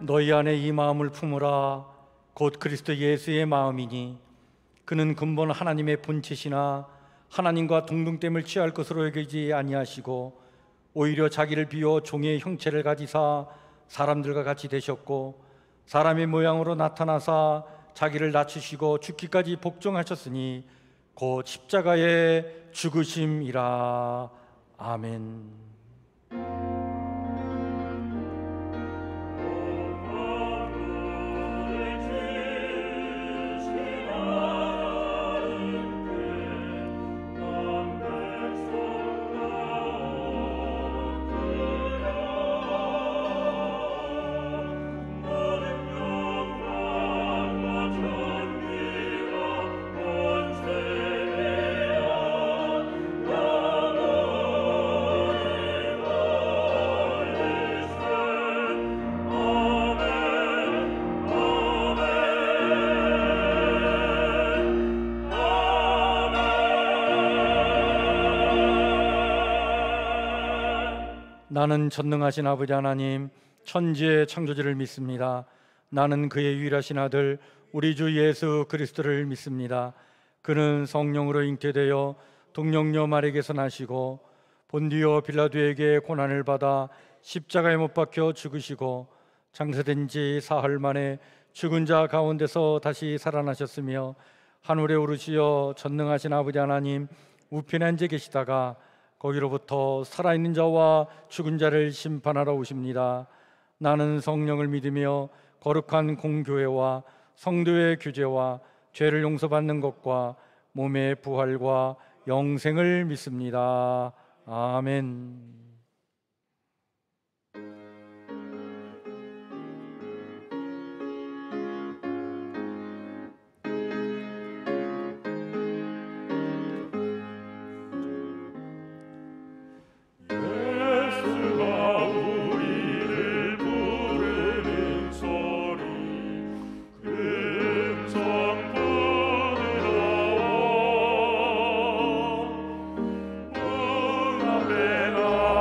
너희 안에 이 마음을 품으라. 곧 그리스도 예수의 마음이니 그는 근본 하나님의 본체시나 하나님과 동등됨을 취할 것으로 여기지 아니하시고 오히려 자기를 비워 종의 형체를 가지사 사람들과 같이 되셨고 사람의 모양으로 나타나사 자기를 낮추시고 죽기까지 복종하셨으니 곧 십자가의 죽으심이라. 아멘. 나는 전능하신 아버지 하나님 천지의 창조주를 믿습니다. 나는 그의 유일하신 아들 우리 주 예수 그리스도를 믿습니다. 그는 성령으로 잉태되어 동정녀 마리아에게서 나시고 본디오 빌라도에게 고난을 받아 십자가에 못 박혀 죽으시고 장사된 지 사흘 만에 죽은 자 가운데서 다시 살아나셨으며 하늘에 오르시어 전능하신 아버지 하나님 우편에 앉아 계시다가 거기로부터 살아있는 자와 죽은 자를 심판하러 오십니다. 나는 성령을 믿으며 거룩한 공교회와 성도의 규제와 죄를 용서받는 것과 몸의 부활과 영생을 믿습니다. 아멘. 나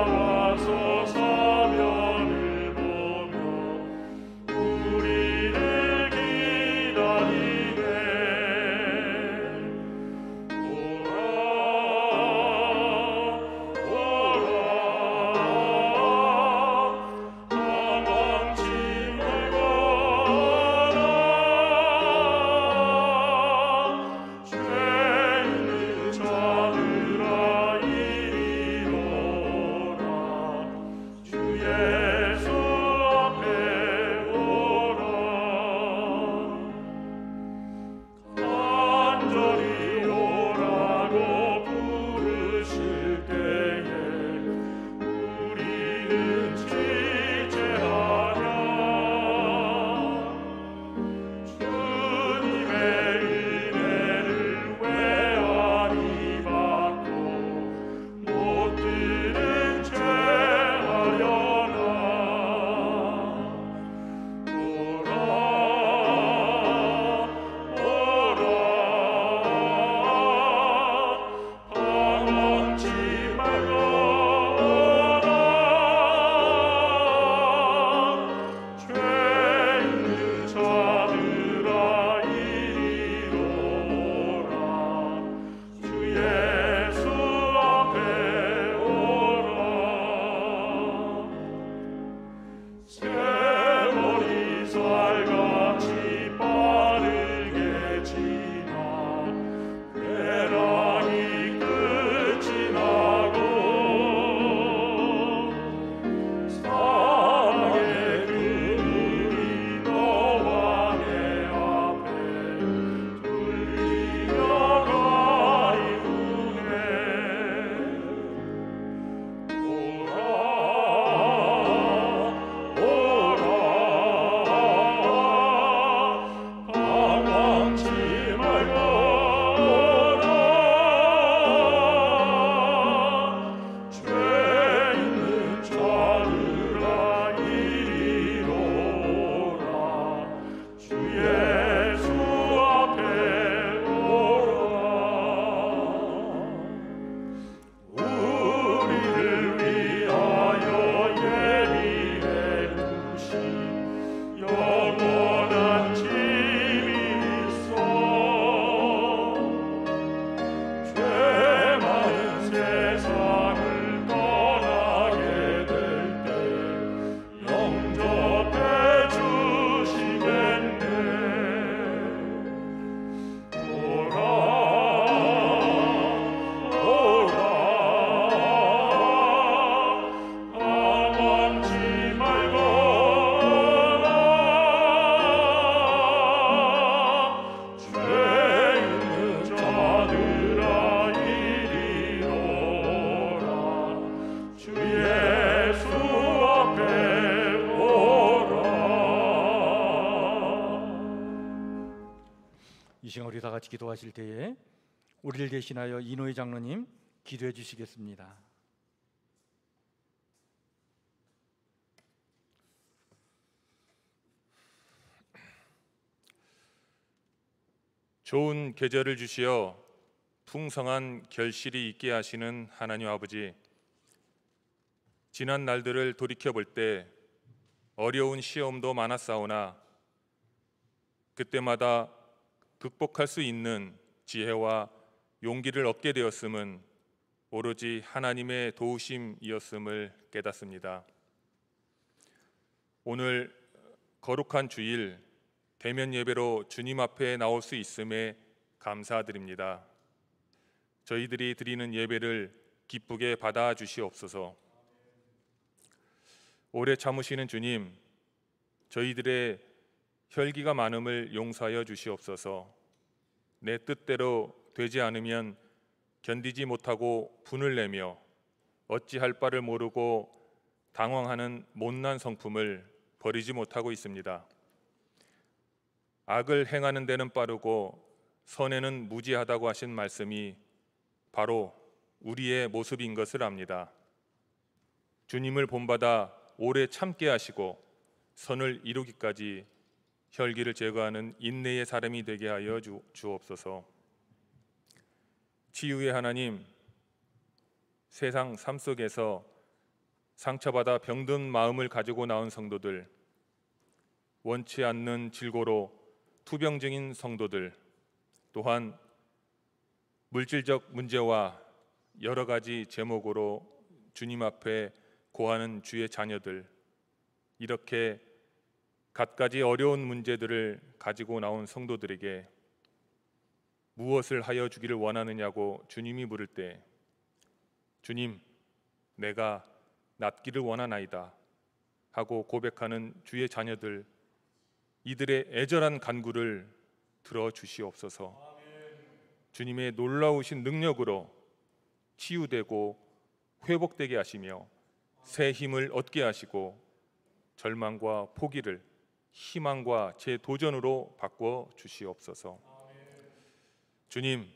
시간 우리 다 같이 기도하실 때에 우리를 대신하여 이노희 장로님 기도해 주시겠습니다. 좋은 계절을 주시어 풍성한 결실이 있게 하시는 하나님 아버지, 지난 날들을 돌이켜볼 때 어려운 시험도 많았사오나 그때마다 극복할 수 있는 지혜와 용기를 얻게 되었음은 오로지 하나님의 도우심이었음을 깨닫습니다. 오늘 거룩한 주일 대면 예배로 주님 앞에 나올 수 있음에 감사드립니다. 저희들이 드리는 예배를 기쁘게 받아 주시옵소서. 오래 참으시는 주님, 저희들의 혈기가 많음을 용서하여 주시옵소서. 내 뜻대로 되지 않으면 견디지 못하고 분을 내며 어찌할 바를 모르고 당황하는 못난 성품을 버리지 못하고 있습니다. 악을 행하는 데는 빠르고 선에는 무지하다고 하신 말씀이 바로 우리의 모습인 것을 압니다. 주님을 본받아 오래 참게 하시고 선을 이루기까지 혈기를 제거하는 인내의 사람이 되게 하여 주옵소서. 치유의 하나님, 세상 삶 속에서 상처받아 병든 마음을 가지고 나온 성도들, 원치 않는 질고로 투병 중인 성도들, 또한 물질적 문제와 여러 가지 제목으로 주님 앞에 고하는 주의 자녀들, 이렇게 갖가지 어려운 문제들을 가지고 나온 성도들에게 무엇을 하여 주기를 원하느냐고 주님이 물을 때, 주님, 내가 낫기를 원하나이다 하고 고백하는 주의 자녀들, 이들의 애절한 간구를 들어주시옵소서. 주님의 놀라우신 능력으로 치유되고 회복되게 하시며 새 힘을 얻게 하시고 절망과 포기를 희망과 재도전으로 바꿔 주시옵소서. 주님,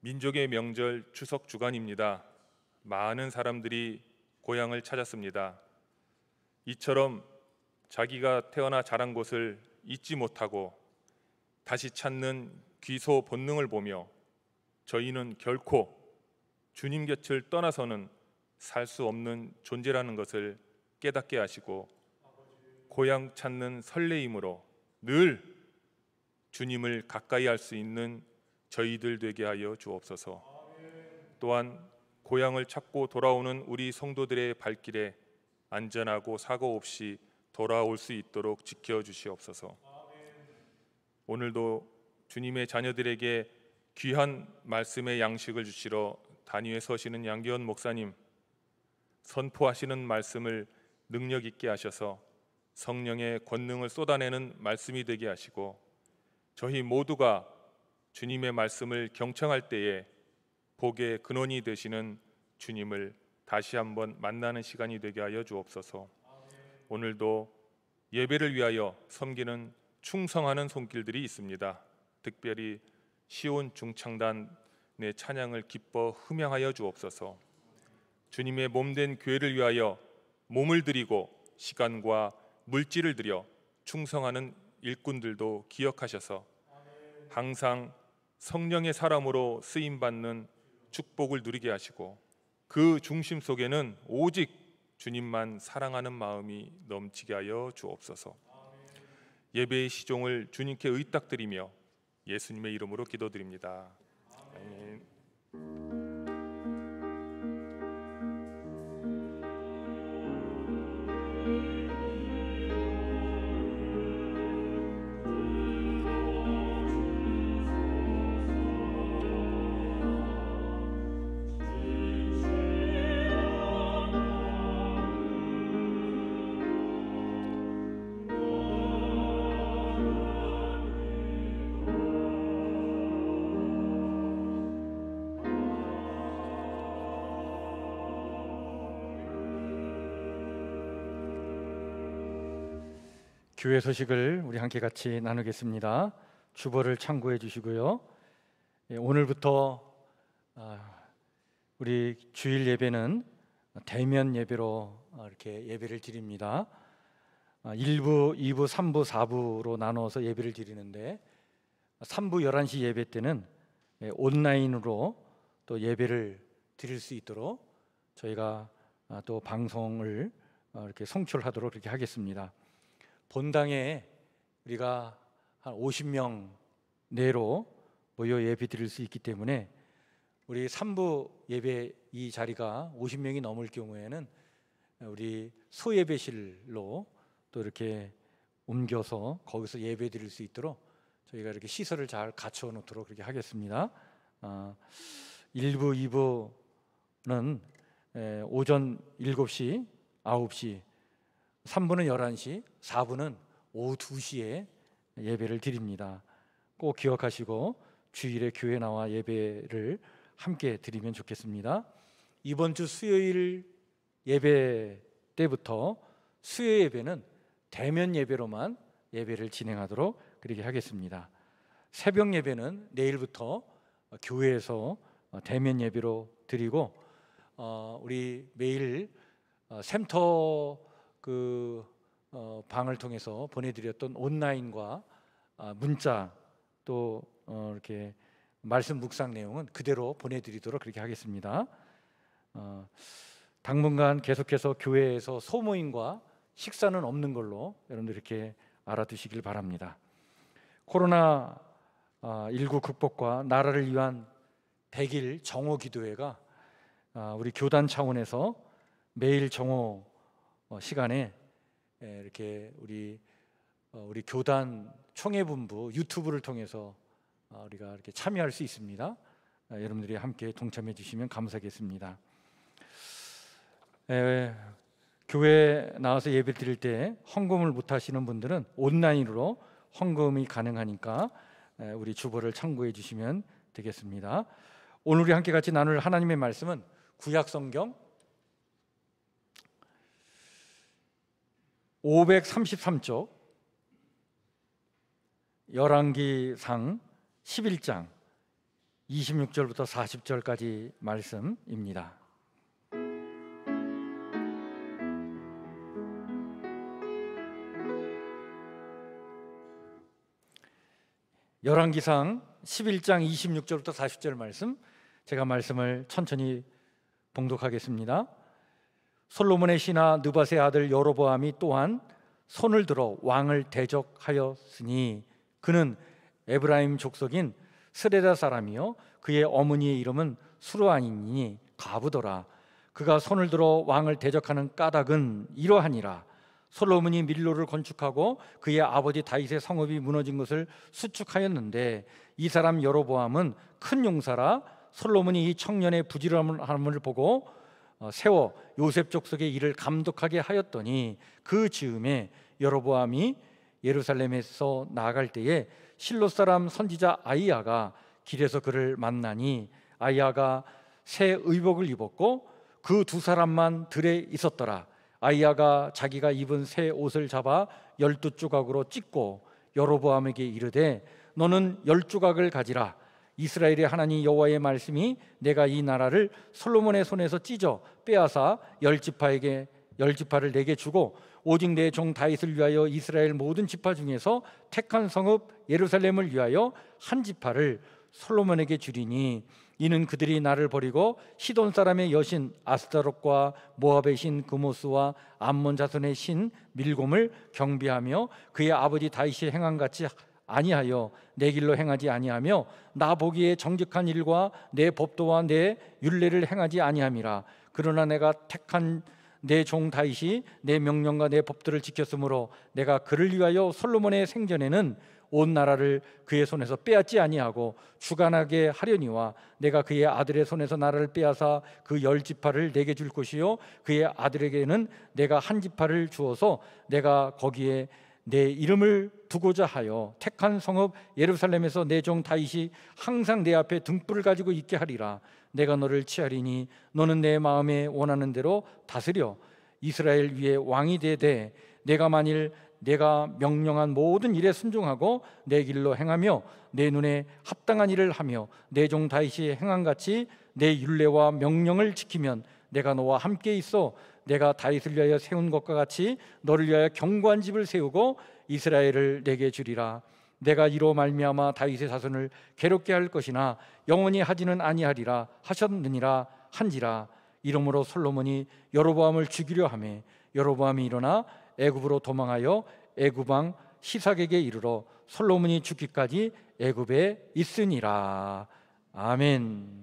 민족의 명절 추석 주간입니다. 많은 사람들이 고향을 찾았습니다. 이처럼 자기가 태어나 자란 곳을 잊지 못하고 다시 찾는 귀소 본능을 보며 저희는 결코 주님 곁을 떠나서는 살 수 없는 존재라는 것을 깨닫게 하시고 고향 찾는 설레임으로 늘 주님을 가까이 할 수 있는 저희들 되게 하여 주옵소서. 또한 고향을 찾고 돌아오는 우리 성도들의 발길에 안전하고 사고 없이 돌아올 수 있도록 지켜주시옵소서. 오늘도 주님의 자녀들에게 귀한 말씀의 양식을 주시러 단위에 서시는 양기원 목사님, 선포하시는 말씀을 능력 있게 하셔서 성령의 권능을 쏟아내는 말씀이 되게 하시고 저희 모두가 주님의 말씀을 경청할 때에 복의 근원이 되시는 주님을 다시 한번 만나는 시간이 되게 하여 주옵소서. 오늘도 예배를 위하여 섬기는 충성하는 손길들이 있습니다. 특별히 시온 중창단의 찬양을 기뻐 흠양하여 주옵소서. 주님의 몸된 교회를 위하여 몸을 드리고 시간과 물질을 들여 충성하는 일꾼들도 기억하셔서 항상 성령의 사람으로 쓰임받는 축복을 누리게 하시고 그 중심 속에는 오직 주님만 사랑하는 마음이 넘치게 하여 주옵소서. 예배의 시종을 주님께 의탁드리며 예수님의 이름으로 기도드립니다. 아멘. 교회 소식을 우리 함께 같이 나누겠습니다. 주보를 참고해 주시고요. 오늘부터 우리 주일 예배는 대면 예배로 이렇게 예배를 드립니다. 1부, 2부, 3부, 4부로 나눠서 예배를 드리는데 3부 11시 예배 때는 온라인으로 또 예배를 드릴 수 있도록 저희가 또 방송을 이렇게 송출하도록 그렇게 하겠습니다. 본당에 우리가 한 50명 내로 모여 예배 드릴 수 있기 때문에 우리 3부 예배 이 자리가 50명이 넘을 경우에는 우리 소예배실로 또 이렇게 옮겨서 거기서 예배 드릴 수 있도록 저희가 이렇게 시설을 잘 갖춰 놓도록 그렇게 하겠습니다. 1부, 2부는 오전 7시, 9시, 3부는 11시, 4부는 오후 2시에 예배를 드립니다. 꼭 기억하시고 주일에 교회 나와 예배를 함께 드리면 좋겠습니다. 이번 주 수요일 예배 때부터 수요 예배는 대면 예배로만 예배를 진행하도록 그렇게 하겠습니다. 새벽 예배는 내일부터 교회에서 대면 예배로 드리고 우리 매일 샘터 방을 통해서 보내드렸던 온라인과 문자 또 이렇게 말씀 묵상 내용은 그대로 보내드리도록 그렇게 하겠습니다. 당분간 계속해서 교회에서 소모임과 식사는 없는 걸로 여러분들 이렇게 알아두시길 바랍니다. 코로나19 극복과 나라를 위한 100일 정오 기도회가 우리 교단 차원에서 매일 정오 시간에 이렇게 우리 교단 총회본부 유튜브를 통해서 우리가 이렇게 참여할 수 있습니다. 여러분들이 함께 동참해 주시면 감사하겠습니다. 교회 나와서 예배 드릴 때 헌금을 못 하시는 분들은 온라인으로 헌금이 가능하니까 우리 주보를 참고해 주시면 되겠습니다. 오늘 우리 함께 같이 나눌 하나님의 말씀은 구약 성경 533쪽 열왕기상 11장 26절부터 40절까지 말씀입니다. 열왕기상 11장 26절부터 40절 말씀, 제가 말씀을 천천히 봉독하겠습니다. 솔로몬의 신하 느밧의 아들 여로보암이 또한 손을 들어 왕을 대적하였으니 그는 에브라임 족속인 스레다 사람이요 그의 어머니의 이름은 수르아니니 가부더라. 그가 손을 들어 왕을 대적하는 까닭은 이러하니라. 솔로몬이 밀로를 건축하고 그의 아버지 다윗의 성읍이 무너진 것을 수축하였는데 이 사람 여로보암은 큰 용사라. 솔로몬이 이 청년의 부지런함을 보고 세워 요셉 족속의 일을 감독하게 하였더니 그 즈음에 여로보암이 예루살렘에서 나아갈 때에 실로 사람 선지자 아이야가 길에서 그를 만나니 아이야가 새 의복을 입었고 그 두 사람만 들에 있었더라. 아이야가 자기가 입은 새 옷을 잡아 12조각으로 찢고 여로보암에게 이르되 너는 10조각을 가지라. 이스라엘의 하나님 여호와의 말씀이 내가 이 나라를 솔로몬의 손에서 찢어 빼앗아 10지파를 내게 주고 오직 내 종 다윗을 위하여 이스라엘 모든 지파 중에서 택한 성읍 예루살렘을 위하여 한 지파를 솔로몬에게 주리니 이는 그들이 나를 버리고 시돈 사람의 여신 아스타롯과 모압의 신 그모스와 암몬 자손의 신 밀곰을 경배하며 그의 아버지 다윗이 행한 같이 아니하여 내 길로 행하지 아니하며 나 보기에 정직한 일과 내 법도와 내 율례를 행하지 아니함이라. 그러나 내가 택한 내 종 다윗이 내 명령과 내 법들을 지켰으므로 내가 그를 위하여 솔로몬의 생전에는 온 나라를 그의 손에서 빼앗지 아니하고 주관하게 하려니와 내가 그의 아들의 손에서 나라를 빼앗아 그 10지파를 내게 줄 것이요 그의 아들에게는 내가 한 지파를 주어서 내가 거기에 내 이름을 두고자 하여 택한 성읍 예루살렘에서 내 종 다윗이 항상 내 앞에 등불을 가지고 있게 하리라. 내가 너를 취하리니 너는 내 마음에 원하는 대로 다스려 이스라엘 위에 왕이 되되 내가 만일 내가 명령한 모든 일에 순종하고 내 길로 행하며 내 눈에 합당한 일을 하며 내 종 다윗이 행한 같이 내 율례와 명령을 지키면 내가 너와 함께 있어 내가 다윗을 위하여 세운 것과 같이 너를 위하여 견고한 집을 세우고 이스라엘을 내게 주리라. 내가 이로 말미암아 다윗의 자손을 괴롭게 할 것이나 영원히 하지는 아니하리라 하셨느니라 한지라. 이러므로 솔로몬이 여로보암을 죽이려 하매 여로보암이 일어나 애굽으로 도망하여 애굽 왕 시삭에게 이르러 솔로몬이 죽기까지 애굽에 있으니라. 아멘.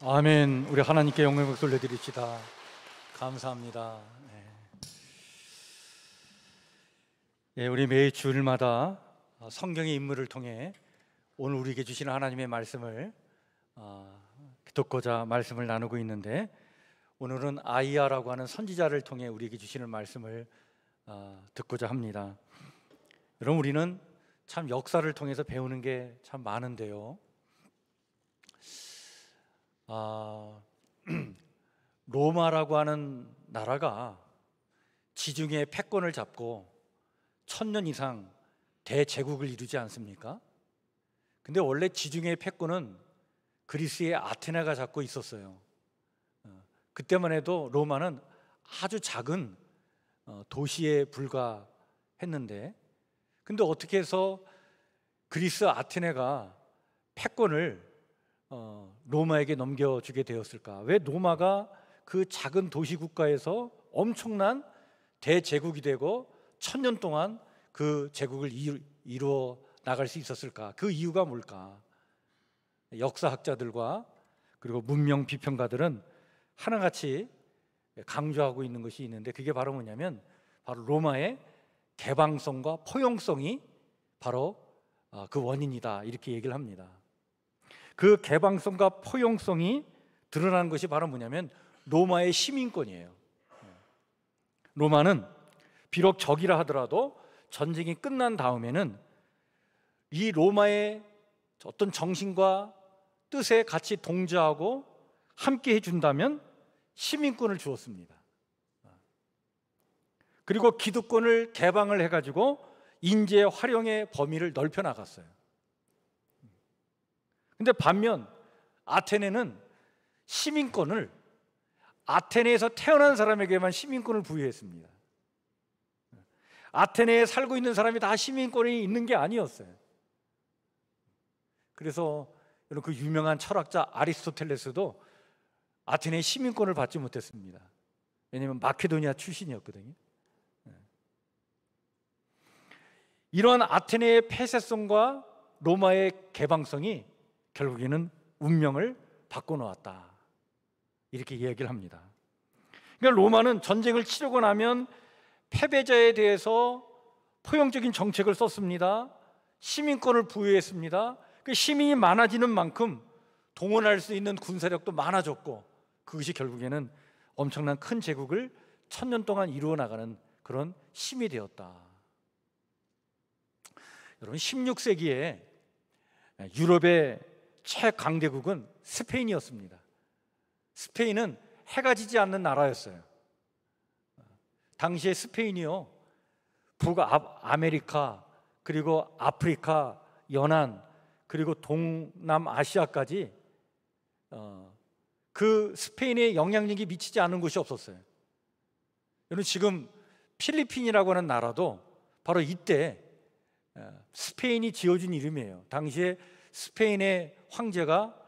아멘. 우리 하나님께 영광의 박수 올려드립시다. 감사합니다. 네. 예, 우리 매 주일마다 성경의 인물을 통해 오늘 우리에게 주시는 하나님의 말씀을 듣고자 말씀을 나누고 있는데, 오늘은 아이야라고 하는 선지자를 통해 우리에게 주시는 말씀을 듣고자 합니다. 여러분, 우리는 참 역사를 통해서 배우는 게 참 많은데요, 로마라고 하는 나라가 지중해 패권을 잡고 1000년 이상 대제국을 이루지 않습니까? 근데 원래 지중해 패권은 그리스의 아테네가 잡고 있었어요. 그때만 해도 로마는 아주 작은 도시에 불과했는데, 근데 어떻게 해서 그리스 아테네가 패권을 로마에게 넘겨주게 되었을까? 왜 로마가 그 작은 도시 국가에서 엄청난 대제국이 되고 1000년 동안 그 제국을 이루어 나갈 수 있었을까? 그 이유가 뭘까? 역사학자들과 그리고 문명 비평가들은 하나같이 강조하고 있는 것이 있는데, 그게 바로 뭐냐면 바로 로마의 개방성과 포용성이 바로 그 원인이다, 이렇게 얘기를 합니다. 그 개방성과 포용성이 드러나는 것이 바로 뭐냐면 로마의 시민권이에요. 로마는 비록 적이라 하더라도 전쟁이 끝난 다음에는 이 로마의 어떤 정신과 뜻에 같이 동조하고 함께 해준다면 시민권을 주었습니다. 그리고 기득권을 개방을 해가지고 인재 활용의 범위를 넓혀 나갔어요. 근데 반면 아테네는 시민권을 아테네에서 태어난 사람에게만 시민권을 부여했습니다. 아테네에 살고 있는 사람이 다 시민권이 있는 게 아니었어요. 그래서 그 유명한 철학자 아리스토텔레스도 아테네의 시민권을 받지 못했습니다. 왜냐하면 마케도니아 출신이었거든요. 이런 아테네의 폐쇄성과 로마의 개방성이 결국에는 운명을 바꿔놓았다, 이렇게 이야기를 합니다. 그러니까 로마는 전쟁을 치르고 나면 패배자에 대해서 포용적인 정책을 썼습니다. 시민권을 부여했습니다. 그 시민이 많아지는 만큼 동원할 수 있는 군사력도 많아졌고, 그것이 결국에는 엄청난 큰 제국을 1000년 동안 이루어 나가는 그런 힘이 되었다. 여러분, 16세기에 유럽의 최강대국은 스페인이었습니다. 스페인은 해가 지지 않는 나라였어요. 당시에 스페인이요, 북아메리카, 그리고 아프리카, 연안, 그리고 동남아시아까지 그 스페인의 영향력이 미치지 않은 곳이 없었어요. 여러분, 지금 필리핀이라고 하는 나라도 바로 이때 스페인이 지어준 이름이에요. 당시에 스페인의 황제가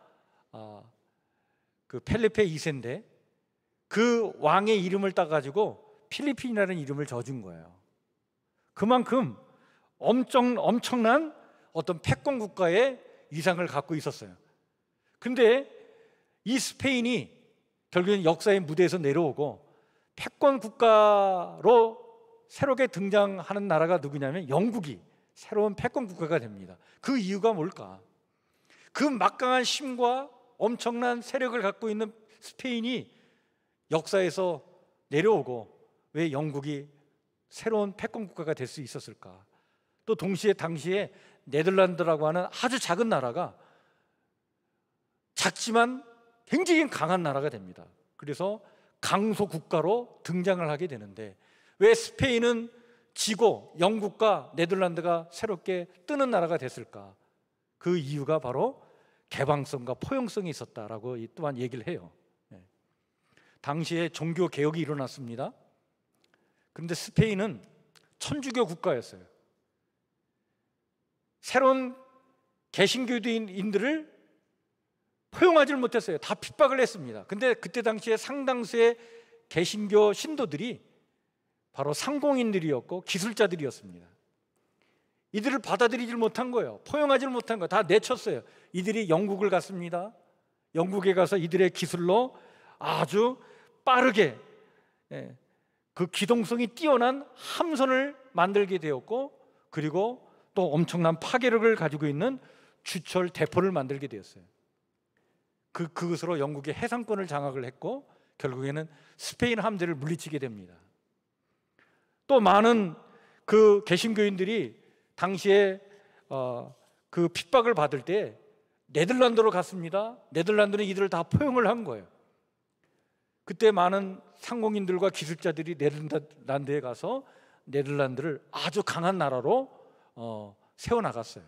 그 펠리페 2세인데 그 왕의 이름을 따가지고 필리핀이라는 이름을 져준 거예요. 그만큼 엄청난 어떤 패권 국가의 위상을 갖고 있었어요. 근데 이 스페인이 결국엔 역사의 무대에서 내려오고 패권 국가로 새롭게 등장하는 나라가 누구냐면 영국이 새로운 패권 국가가 됩니다. 그 이유가 뭘까? 그 막강한 힘과 엄청난 세력을 갖고 있는 스페인이 역사에서 내려오고 왜 영국이 새로운 패권 국가가 될 수 있었을까? 또 동시에 당시에 네덜란드라고 하는 아주 작은 나라가 작지만 굉장히 강한 나라가 됩니다. 그래서 강소 국가로 등장을 하게 되는데, 왜 스페인은 지고 영국과 네덜란드가 새롭게 뜨는 나라가 됐을까? 그 이유가 바로 개방성과 포용성이 있었다라고 또한 얘기를 해요. 당시에 종교 개혁이 일어났습니다. 그런데 스페인은 천주교 국가였어요. 새로운 개신교인들을 포용하지 못했어요. 다 핍박을 했습니다. 근데 그때 당시에 상당수의 개신교 신도들이 바로 상공인들이었고 기술자들이었습니다. 이들을 받아들이지 못한 거예요. 포용하지 못한 거예요. 다 내쳤어요. 이들이 영국을 갔습니다. 영국에 가서 이들의 기술로 아주 빠르게 그 기동성이 뛰어난 함선을 만들게 되었고, 그리고 또 엄청난 파괴력을 가지고 있는 주철 대포를 만들게 되었어요. 그것으로 영국의 해상권을 장악을 했고, 결국에는 스페인 함대를 물리치게 됩니다. 또 많은 그 개신교인들이 당시에 그 핍박을 받을 때 네덜란드로 갔습니다. 네덜란드는 이들을 다 포용을 한 거예요. 그때 많은 상공인들과 기술자들이 네덜란드에 가서 네덜란드를 아주 강한 나라로 세워나갔어요.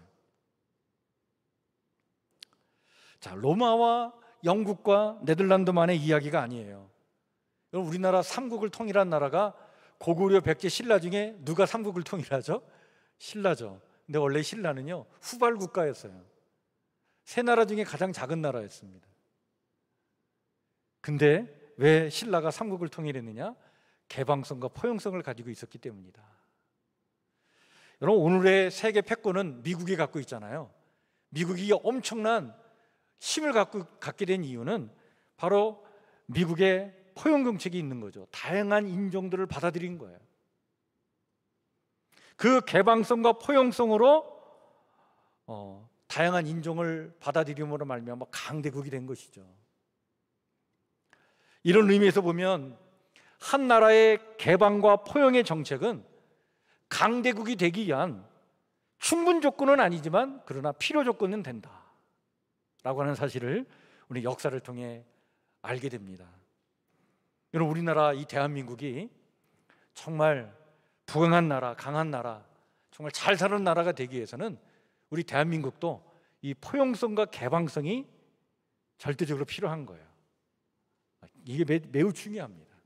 자, 로마와 영국과 네덜란드만의 이야기가 아니에요. 우리나라 삼국을 통일한 나라가 고구려, 백제, 신라 중에 누가 삼국을 통일하죠? 신라죠. 근데 원래 신라는요, 후발 국가였어요. 세 나라 중에 가장 작은 나라였습니다. 근데 왜 신라가 삼국을 통일했느냐? 개방성과 포용성을 가지고 있었기 때문이다. 여러분, 오늘의 세계 패권은 미국이 갖고 있잖아요. 미국이 엄청난 힘을 갖게 된 이유는 바로 미국의 포용 정책이 있는 거죠. 다양한 인종들을 받아들인 거예요. 그 개방성과 포용성으로 다양한 인종을 받아들임으로 말미암아 강대국이 된 것이죠. 이런 의미에서 보면 한 나라의 개방과 포용의 정책은 강대국이 되기 위한 충분 조건은 아니지만 그러나 필요 조건은 된다라고 하는 사실을 우리 역사를 통해 알게 됩니다. 여러분, 우리나라 이 대한민국이 정말 부강한 나라, 강한 나라, 정말 잘 사는 나라가 되기 위해서는 우리 대한민국도 이 포용성과 개방성이 절대적으로 필요한 거예요. 이게 매우 중요합니다.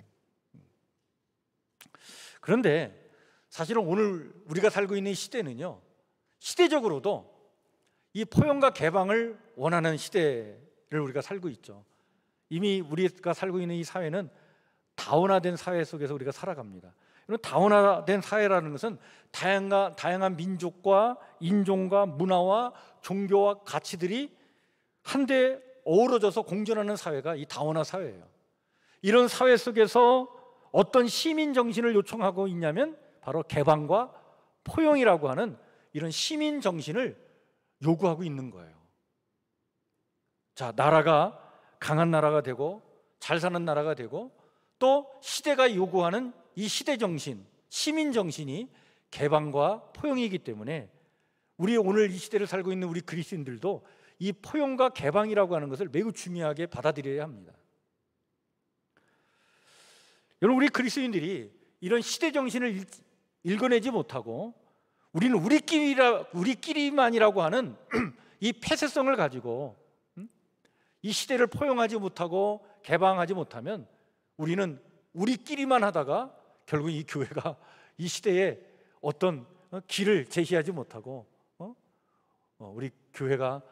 그런데 사실은 오늘 우리가 살고 있는 시대는요, 시대적으로도 이 포용과 개방을 원하는 시대를 우리가 살고 있죠. 이미 우리가 살고 있는 이 사회는 다원화된 사회 속에서 우리가 살아갑니다. 다원화된 사회라는 것은 다양한 민족과 인종과 문화와 종교와 가치들이 한데 어우러져서 공존하는 사회가 이 다원화 사회예요. 이런 사회 속에서 어떤 시민 정신을 요청하고 있냐면 바로 개방과 포용이라고 하는 이런 시민 정신을 요구하고 있는 거예요. 자, 나라가 강한 나라가 되고 잘 사는 나라가 되고 또 시대가 요구하는 이 시대 정신, 시민 정신이 개방과 포용이기 때문에 우리 오늘 이 시대를 살고 있는 우리 그리스도인들도 이 포용과 개방이라고 하는 것을 매우 중요하게 받아들여야 합니다. 여러분, 우리 그리스도인들이 이런 시대 정신을 읽어내지 못하고 우리는 우리끼리만이라고 하는 이 폐쇄성을 가지고 이 시대를 포용하지 못하고 개방하지 못하면 우리는 우리끼리만 하다가 결국 이 교회가 이 시대에 어떤 길을 제시하지 못하고 우리 교회가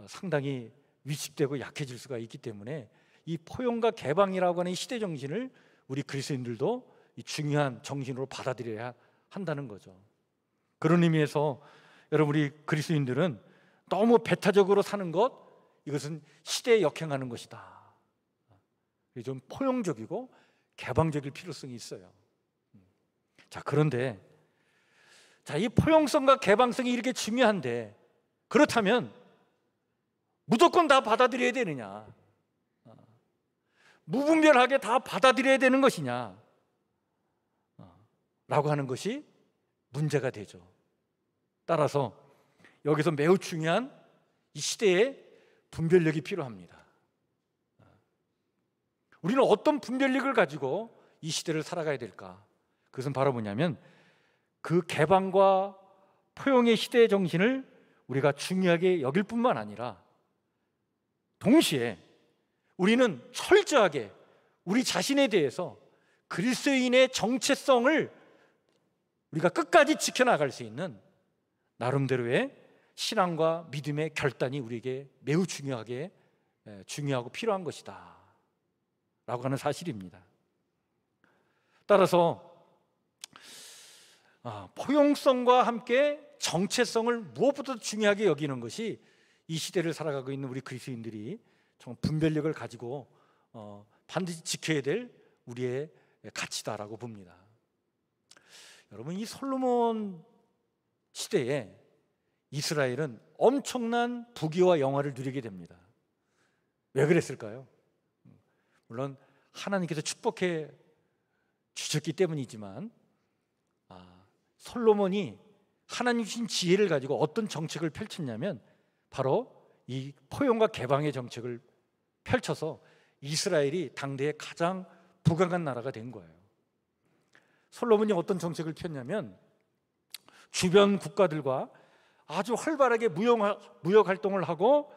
상당히 위축되고 약해질 수가 있기 때문에 이 포용과 개방이라고 하는 이 시대 정신을 우리 그리스도인들도 이 중요한 정신으로 받아들여야 한다는 거죠. 그런 의미에서 여러분, 우리 그리스도인들은 너무 배타적으로 사는 것, 이것은 시대에 역행하는 것이다. 좀 포용적이고 개방적일 필요성이 있어요. 자, 그런데 이 포용성과 개방성이 이렇게 중요한데 그렇다면 무조건 다 받아들여야 되느냐? 무분별하게 다 받아들여야 되는 것이냐? 라고 하는 것이 문제가 되죠. 따라서 여기서 매우 중요한 이 시대의 분별력이 필요합니다. 우리는 어떤 분별력을 가지고 이 시대를 살아가야 될까? 그것은 바로 뭐냐면 그 개방과 포용의 시대의 정신을 우리가 중요하게 여길 뿐만 아니라 동시에 우리는 철저하게 우리 자신에 대해서 그리스도인의 정체성을 우리가 끝까지 지켜나갈 수 있는 나름대로의 신앙과 믿음의 결단이 우리에게 매우 중요하고 필요한 것이다 라고 하는 사실입니다. 따라서 포용성과 함께 정체성을 무엇보다도 중요하게 여기는 것이 이 시대를 살아가고 있는 우리 그리스도인들이 정말 분별력을 가지고 반드시 지켜야 될 우리의 가치다라고 봅니다. 여러분, 이 솔로몬 시대에 이스라엘은 엄청난 부귀와 영화를 누리게 됩니다. 왜 그랬을까요? 물론 하나님께서 축복해 주셨기 때문이지만 솔로몬이 하나님 주신 지혜를 가지고 어떤 정책을 펼쳤냐면 바로 이 포용과 개방의 정책을 펼쳐서 이스라엘이 당대의 가장 부강한 나라가 된 거예요. 솔로몬이 어떤 정책을 폈냐면 주변 국가들과 아주 활발하게 무역 활동을 하고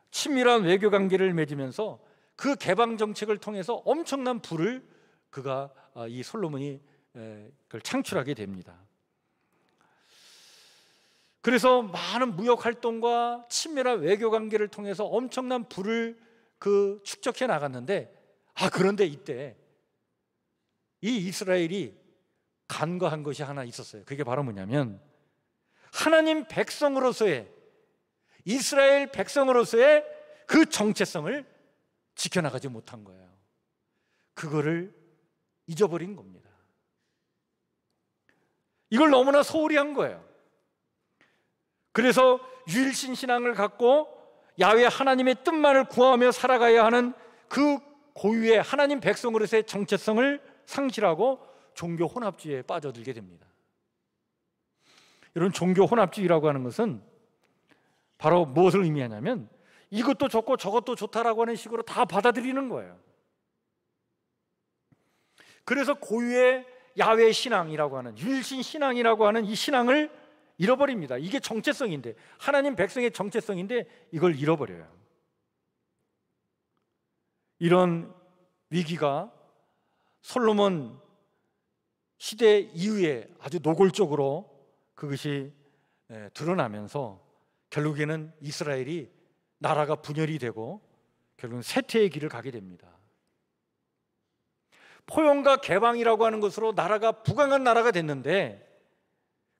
친밀한 외교 관계를 맺으면서 그 개방 정책을 통해서 엄청난 부를 이 솔로몬이 그걸 창출하게 됩니다. 그래서 많은 무역 활동과 친밀한 외교 관계를 통해서 엄청난 부를 축적해 나갔는데 그런데 이때 이 이스라엘이 간과한 것이 하나 있었어요. 그게 바로 뭐냐면 하나님 백성으로서의 이스라엘 백성으로서의 그 정체성을 지켜나가지 못한 거예요. 그거를 잊어버린 겁니다. 이걸 너무나 소홀히 한 거예요. 그래서 유일신 신앙을 갖고 야훼 하나님의 뜻만을 구하며 살아가야 하는 그 고유의 하나님 백성으로서의 정체성을 상실하고 종교 혼합주의에 빠져들게 됩니다. 이런 종교 혼합주의라고 하는 것은 바로 무엇을 의미하냐면 이것도 좋고 저것도 좋다라고 하는 식으로 다 받아들이는 거예요. 그래서 고유의 야훼 신앙이라고 하는 유일신 신앙이라고 하는 이 신앙을 잃어버립니다. 이게 정체성인데, 하나님 백성의 정체성인데 이걸 잃어버려요. 이런 위기가 솔로몬 시대 이후에 아주 노골적으로 그것이 드러나면서 결국에는 이스라엘이 나라가 분열이 되고 결국은 쇠퇴의 길을 가게 됩니다. 포용과 개방이라고 하는 것으로 나라가 부강한 나라가 됐는데,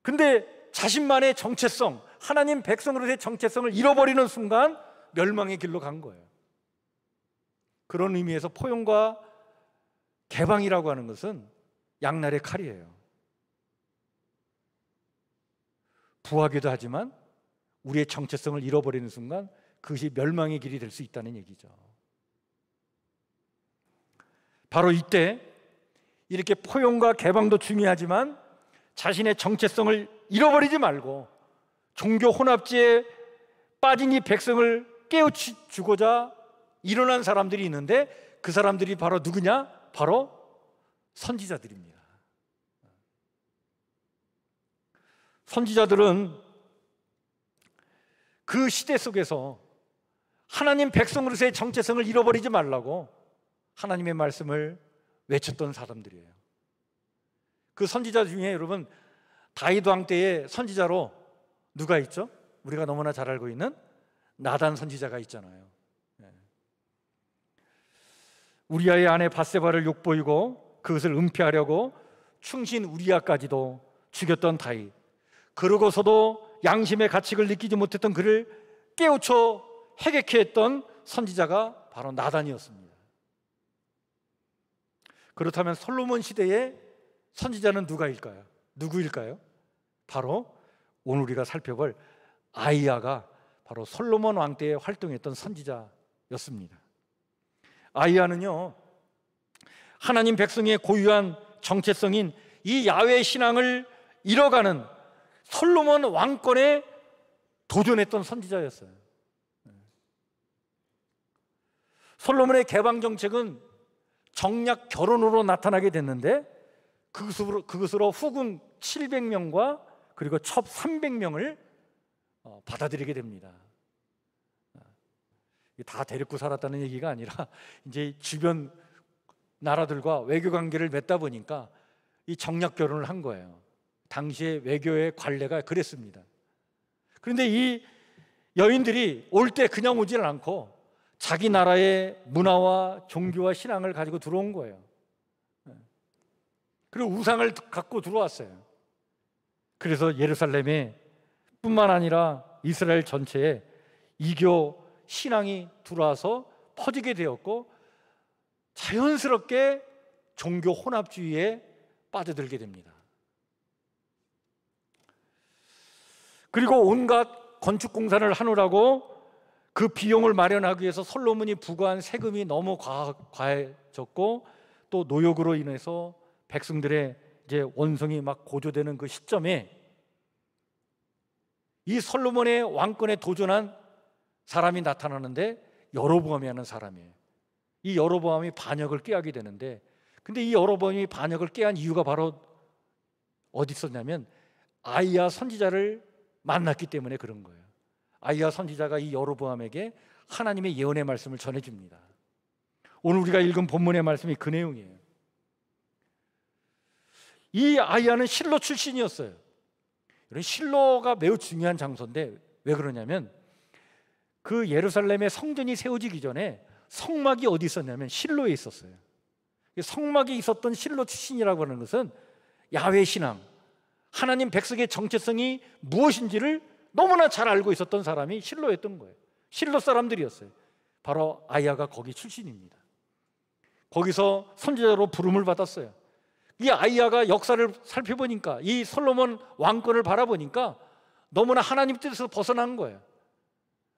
근데 자신만의 정체성, 하나님 백성으로서의 정체성을 잃어버리는 순간 멸망의 길로 간 거예요. 그런 의미에서 포용과 개방이라고 하는 것은 양날의 칼이에요. 부하기도 하지만 우리의 정체성을 잃어버리는 순간 그것이 멸망의 길이 될 수 있다는 얘기죠. 바로 이때 이렇게 포용과 개방도 중요하지만 자신의 정체성을 잃어버리지 말고 종교 혼합주의에 빠진 이 백성을 깨우치고자 일어난 사람들이 있는데 그 사람들이 바로 누구냐? 바로 선지자들입니다. 선지자들은 그 시대 속에서 하나님 백성으로서의 정체성을 잃어버리지 말라고 하나님의 말씀을 외쳤던 사람들이에요. 그 선지자 중에 여러분 다윗 왕 때의 선지자로 누가 있죠? 우리가 너무나 잘 알고 있는 나단 선지자가 있잖아요. 우리아의 아내 밧세바를 욕보이고 그것을 은폐하려고 충신 우리아까지도 죽였던 다윗. 그러고서도 양심의 가책을 느끼지 못했던 그를 깨우쳐 해괴케 했던 선지자가 바로 나단이었습니다. 그렇다면 솔로몬 시대의 선지자는 누구일까요? 바로 오늘 우리가 살펴볼 아이야가 바로 솔로몬 왕 때에 활동했던 선지자였습니다. 아이야는요, 하나님 백성의 고유한 정체성인 이 야훼 신앙을 잃어가는 솔로몬 왕권에 도전했던 선지자였어요. 솔로몬의 개방 정책은 정략 결혼으로 나타나게 됐는데 그것으로 후궁 700명과 그리고 첩 300명을 받아들이게 됩니다. 다 데리고 살았다는 얘기가 아니라 이제 주변 나라들과 외교 관계를 맺다 보니까 이 정략 결혼을 한 거예요. 당시의 외교의 관례가 그랬습니다. 그런데 이 여인들이 올 때 그냥 오지는 않고 자기 나라의 문화와 종교와 신앙을 가지고 들어온 거예요. 그리고 우상을 갖고 들어왔어요. 그래서 예루살렘에 뿐만 아니라 이스라엘 전체에 이교 신앙이 들어와서 퍼지게 되었고 자연스럽게 종교 혼합주의에 빠져들게 됩니다. 그리고 온갖 건축 공사를 하느라고 그 비용을 마련하기 위해서 솔로몬이 부과한 세금이 너무 과해졌고, 또 노역으로 인해서 백성들의 이제 원성이 막 고조되는 그 시점에 이 솔로몬의 왕권에 도전한 사람이 나타나는데 여로보암이라는 사람이에요. 이 여로보암이 반역을 꾀하게 되는데, 근데 이 여로보암이 반역을 꾀한 이유가 바로 어디 있었냐면 아이야 선지자를 만났기 때문에 그런 거예요. 아이야 선지자가 이 여로보암에게 하나님의 예언의 말씀을 전해줍니다. 오늘 우리가 읽은 본문의 말씀이 그 내용이에요. 이 아이야는 실로 출신이었어요. 실로가 매우 중요한 장소인데 왜 그러냐면 그 예루살렘의 성전이 세워지기 전에 성막이 어디 있었냐면 실로에 있었어요. 성막이 있었던 실로 출신이라고 하는 것은 야훼 신앙, 하나님 백성의 정체성이 무엇인지를 너무나 잘 알고 있었던 사람이 실로였던 거예요. 실로 사람들이었어요. 바로 아이야가 거기 출신입니다. 거기서 선지자로 부름을 받았어요. 이 아이야가 역사를 살펴보니까, 이 솔로몬 왕권을 바라보니까 너무나 하나님 뜻에서 벗어난 거예요.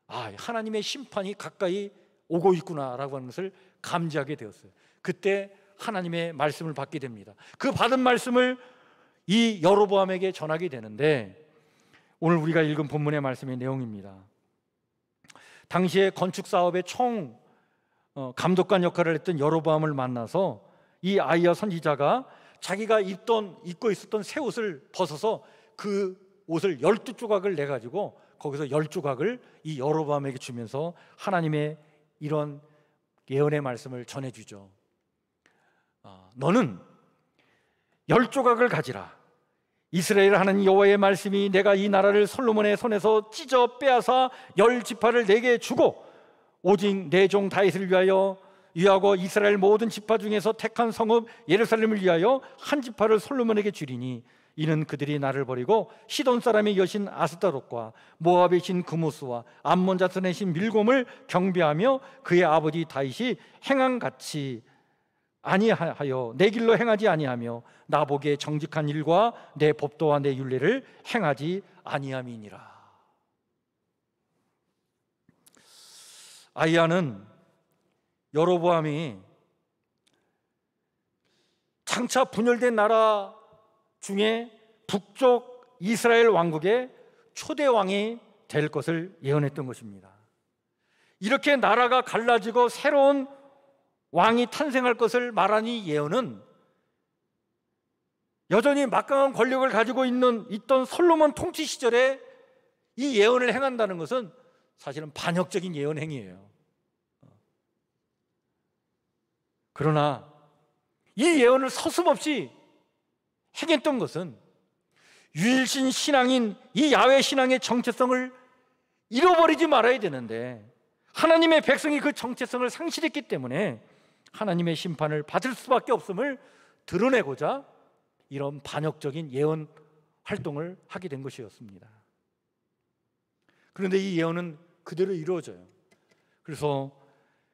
아, 하나님의 심판이 가까이 오고 있구나라고 하는 것을 감지하게 되었어요. 그때 하나님의 말씀을 받게 됩니다. 그 받은 말씀을 이 여로보암에게 전하게 되는데, 오늘 우리가 읽은 본문의 말씀의 내용입니다. 당시에 건축 사업의 감독관 역할을 했던 여로보암을 만나서 이 아이야 선지자가 자기가 입고 있었던 새 옷을 벗어서 그 옷을 12조각을 내가지고 거기서 10조각을 이 여로보암에게 주면서 하나님의 이런 예언의 말씀을 전해주죠. 너는 10조각을 가지라. 이스라엘 하나님 여호와의 말씀이 내가 이 나라를 솔로몬의 손에서 찢어 빼앗아 10지파를 내게 주고 오직 내 종 다윗을 위하고 이스라엘 모든 지파 중에서 택한 성읍 예루살렘을 위하여 한 지파를 솔로몬에게 주리니 이는 그들이 나를 버리고 시돈 사람의 여신 아스타롯과 모압의 신 그모스와 암몬 자손의 신 밀곰을 경배하며 그의 아버지 다윗이 행한 같이 아니하여 내 길로 행하지 아니하며 나보기에 정직한 일과 내 법도와 내 율례를 행하지 아니함이니라. 아이야는 여로보암이 장차 분열된 나라 중에 북쪽 이스라엘 왕국의 초대 왕이 될 것을 예언했던 것입니다. 이렇게 나라가 갈라지고 새로운 왕이 탄생할 것을 말한 이 예언은 여전히 막강한 권력을 가지고 있던 솔로몬 통치 시절에 이 예언을 행한다는 것은 사실은 반역적인 예언 행위예요. 그러나 이 예언을 서슴없이 행했던 것은 유일신 신앙인 이 야훼 신앙의 정체성을 잃어버리지 말아야 되는데, 하나님의 백성이 그 정체성을 상실했기 때문에 하나님의 심판을 받을 수밖에 없음을 드러내고자 이런 반역적인 예언 활동을 하게 된 것이었습니다. 그런데 이 예언은 그대로 이루어져요. 그래서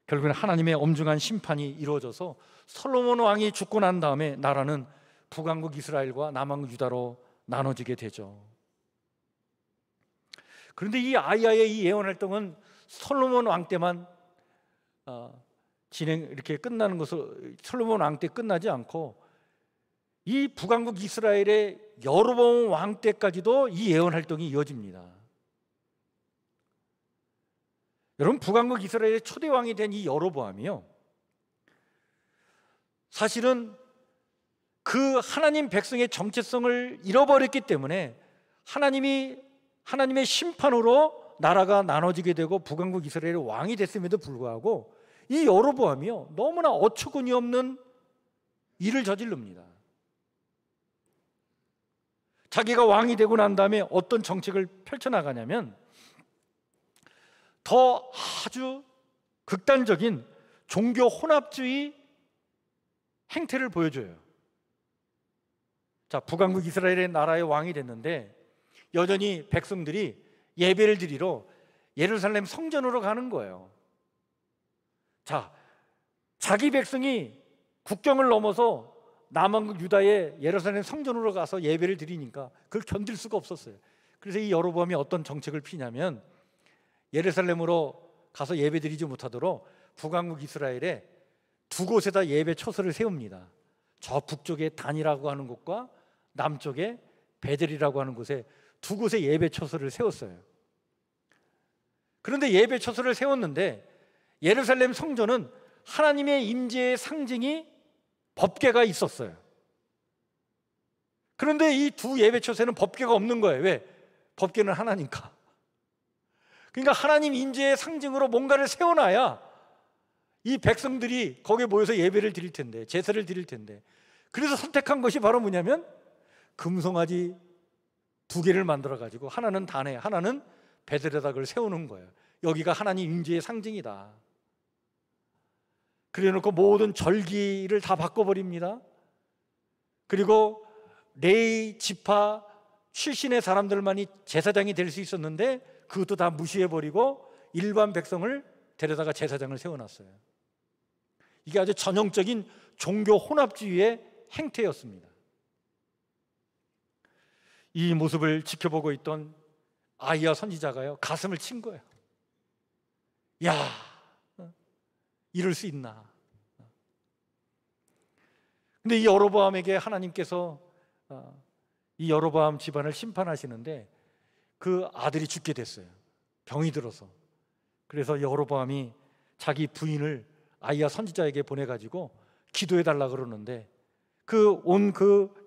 결국엔 하나님의 엄중한 심판이 이루어져서 솔로몬 왕이 죽고 난 다음에 나라는 북왕국 이스라엘과 남왕국 유다로 나눠지게 되죠. 그런데 이 아이야의 이 예언 활동은 솔로몬 왕 때만 이렇게 끝나는 것으로, 솔로몬 왕 때 끝나지 않고 이 북왕국 이스라엘의 여로보암 왕 때까지도 이 예언 활동이 이어집니다. 여러분, 북왕국 이스라엘의 초대 왕이 된 이 여로보암이요, 사실은 그 하나님 백성의 정체성을 잃어버렸기 때문에 하나님의 심판으로 나라가 나눠지게 되고 북왕국 이스라엘의 왕이 됐음에도 불구하고 이 여로보암이요, 너무나 어처구니 없는 일을 저지릅니다. 자기가 왕이 되고 난 다음에 어떤 정책을 펼쳐나가냐면 더 아주 극단적인 종교 혼합주의 행태를 보여줘요. 자, 북왕국 이스라엘의 나라의 왕이 됐는데 여전히 백성들이 예배를 드리러 예루살렘 성전으로 가는 거예요. 자, 자기 백성이 국경을 넘어서 남왕국 유다의 예루살렘 성전으로 가서 예배를 드리니까 그걸 견딜 수가 없었어요. 그래서 이 여로보암이 어떤 정책을 피냐면 예루살렘으로 가서 예배드리지 못하도록 북왕국 이스라엘에 두 곳에다 예배 초소를 세웁니다. 저 북쪽에 단이라고 하는 곳과 남쪽에 베델이라고 하는 곳에 두 곳에 예배 초소를 세웠어요. 그런데 예배 초소를 세웠는데 예루살렘 성전은 하나님의 임재의 상징이 법궤가 있었어요. 그런데 이 두 예배 초소에는 법궤가 없는 거예요. 왜? 법궤는 하나니까. 그러니까 하나님 임재의 상징으로 뭔가를 세워놔야 이 백성들이 거기에 모여서 예배를 드릴 텐데, 제사를 드릴 텐데, 그래서 선택한 것이 바로 뭐냐면 금송아지 두 개를 만들어 가지고 하나는 단에 하나는 베델에다 그걸 세우는 거예요. 여기가 하나님 임재의 상징이다. 그래놓고 모든 절기를 다 바꿔버립니다. 그리고 레위 지파 출신의 사람들만이 제사장이 될 수 있었는데 그것도 다 무시해버리고 일반 백성을 데려다가 제사장을 세워놨어요. 이게 아주 전형적인 종교 혼합주의의 행태였습니다. 이 모습을 지켜보고 있던 아이야 선지자가요, 가슴을 친 거예요. 야, 이럴 수 있나. 근데 이 여로보암에게 하나님께서 이 여로보암 집안을 심판하시는데 그 아들이 죽게 됐어요. 병이 들어서. 그래서 여로보암이 자기 부인을 아이야 선지자에게 보내가지고 기도해달라 그러는데 그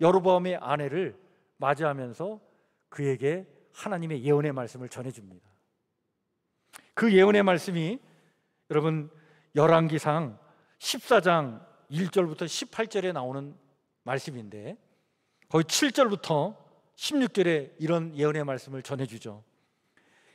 여로보암의 아내를 맞이하면서 그에게 하나님의 예언의 말씀을 전해줍니다. 그 예언의 말씀이 여러분 열왕기상 14장 1절부터 18절에 나오는 말씀인데 거의 7절부터 16절에 이런 예언의 말씀을 전해주죠.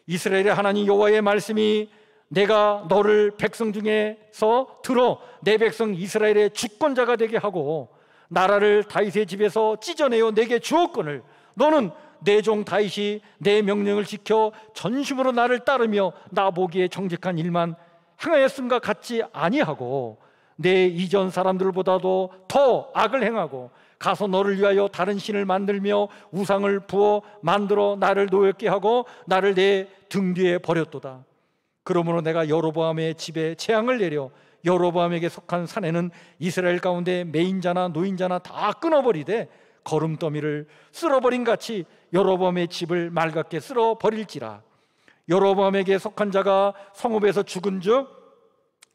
이스라엘의 하나님 여호와의 말씀이 내가 너를 백성 중에서 들어 내 백성 이스라엘의 주권자가 되게 하고 나라를 다윗의 집에서 찢어내어 내게 주었거늘 너는 내 종 다윗이 내 명령을 지켜 전심으로 나를 따르며 나 보기에 정직한 일만 행하였음과 같지 아니하고 내 이전 사람들보다도 더 악을 행하고 가서 너를 위하여 다른 신을 만들며 우상을 부어 만들어 나를 노엽게 하고 나를 내 등 뒤에 버렸도다. 그러므로 내가 여로보암의 집에 재앙을 내려 여로보암에게 속한 산에는 이스라엘 가운데 매인자나 노인자나 다 끊어버리되 거름더미를 쓸어버린 같이 여로보암의 집을 맑게 쓸어버릴지라. 여로보암에게 속한 자가 성읍에서 죽은 즉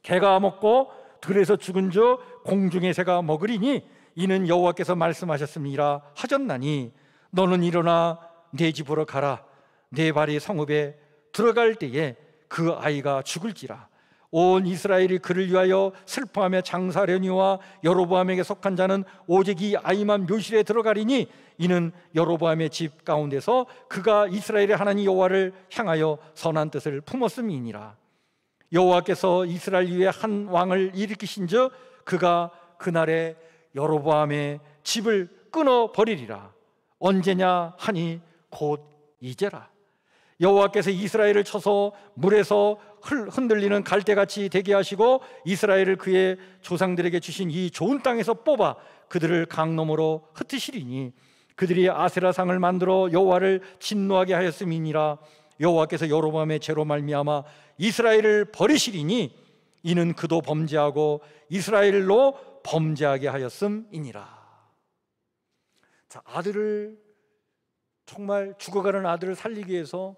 개가 먹고 들에서 죽은 즉 공중의 새가 먹으리니 이는 여호와께서 말씀하셨음이라 하셨나니 너는 일어나 내 집으로 가라. 내 발이 성읍에 들어갈 때에 그 아이가 죽을지라. 온 이스라엘이 그를 위하여 슬퍼하며 장사하려니와 여로보암에게 속한 자는 오직 이 아이만 묘실에 들어가리니 이는 여로보암의 집 가운데서 그가 이스라엘의 하나님 여호와를 향하여 선한 뜻을 품었음이니라. 여호와께서 이스라엘 위에 한 왕을 일으키신즉 그가 그날에 여로보암의 집을 끊어버리리라. 언제냐 하니 곧 이제라. 여호와께서 이스라엘을 쳐서 물에서 흔들리는 갈대같이 되게 하시고 이스라엘을 그의 조상들에게 주신 이 좋은 땅에서 뽑아 그들을 강 너머로 흩으시리니 그들이 아세라상을 만들어 여호와를 진노하게 하였음이니라. 여호와께서 여로보암의 죄로 말미암아 이스라엘을 버리시리니 이는 그도 범죄하고 이스라엘로 범죄하게 하였음이니라. 자, 아들을 정말 죽어가는 아들을 살리기 위해서